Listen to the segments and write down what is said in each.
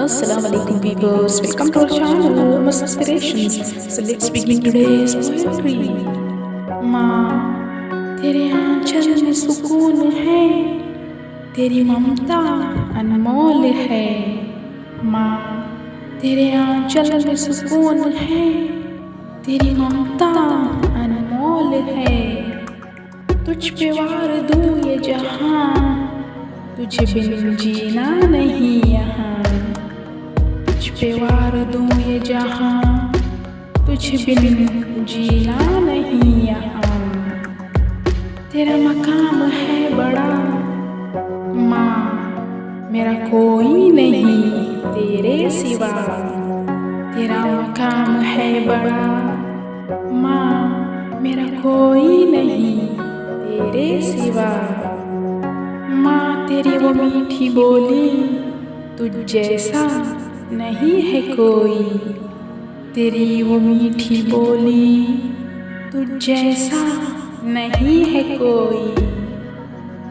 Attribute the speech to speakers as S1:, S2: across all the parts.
S1: Assalamu alaikum viewers, welcome to our channel Must Inspirations. So let's begin today's poetry. माँ तेरे आंचल में सुकून है, तेरी ममता अनमोल है। माँ तेरे आंचल में सुकून है, तेरी ममता अनमोल है। तुझ पे वार दूँ ये जहाँ, तुझे बिन जीना नहीं यहाँ। तुझ पे वार दूँ ये जहाँ, तुझे बिन जीना नहीं यहाँ। तेरा मकाम है बड़ा माँ, मेरा कोई नहीं तेरे सिवा। तेरा मकाम है बड़ा माँ, मेरा कोई नहीं तेरे सिवा। माँ तेरी वो मीठी बोली, तुझ जैसा नहीं है कोई। तेरी वो मीठी बोली, तुझ जैसा नहीं है कोई।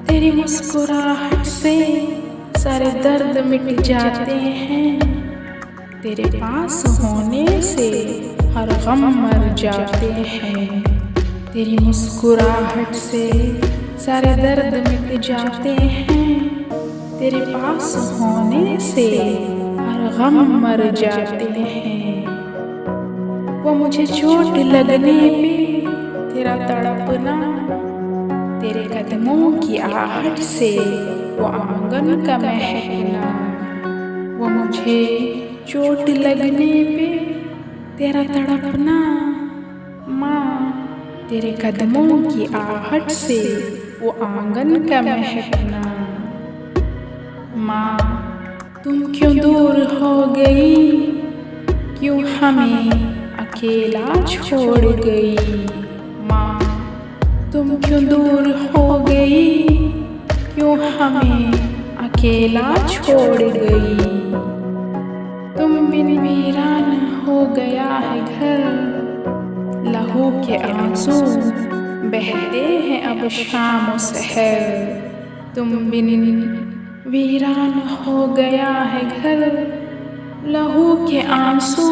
S1: तेरी मुस्कुराहट से सारे दर्द मिट जाते हैं, तेरे पास होने से हर गम मर जाते हैं। तेरी मुस्कुराहट से सारे दर्द मिट जाते हैं, तेरे पास होने से हर गम मर जाते हैं। वो मुझे चोट लगने पे तेरा तड़पना, तेरे कदमों की आहट से वो आंगन का महकना। वो मुझे चोट लगने पे तेरा तड़पना, माँ तेरे कदमों की आहट से वो आंगन का महकना। माँ तुम क्यों दूर हो गई, क्यों हमें अकेला छोड़ गई। माँ तुम क्यों दूर हो गई, क्यों हमें अकेला छोड़ गई। तुम बिन वीरान हो गया है घर, लहू के आंसू बहते हैं अब शाम सहर। तुम बिन वीरान हो गया है घर, लहू के आंसू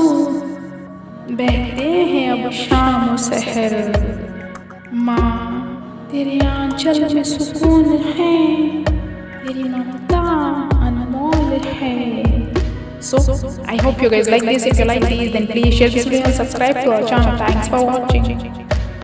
S1: बहते हैं अब शाम सहर। माँ तेरे आंचल में सुकून है, तेरी ममता अनमोल है। So I hope you guys like this. If you like this, then please share this video and subscribe to our channel. Thanks for watching.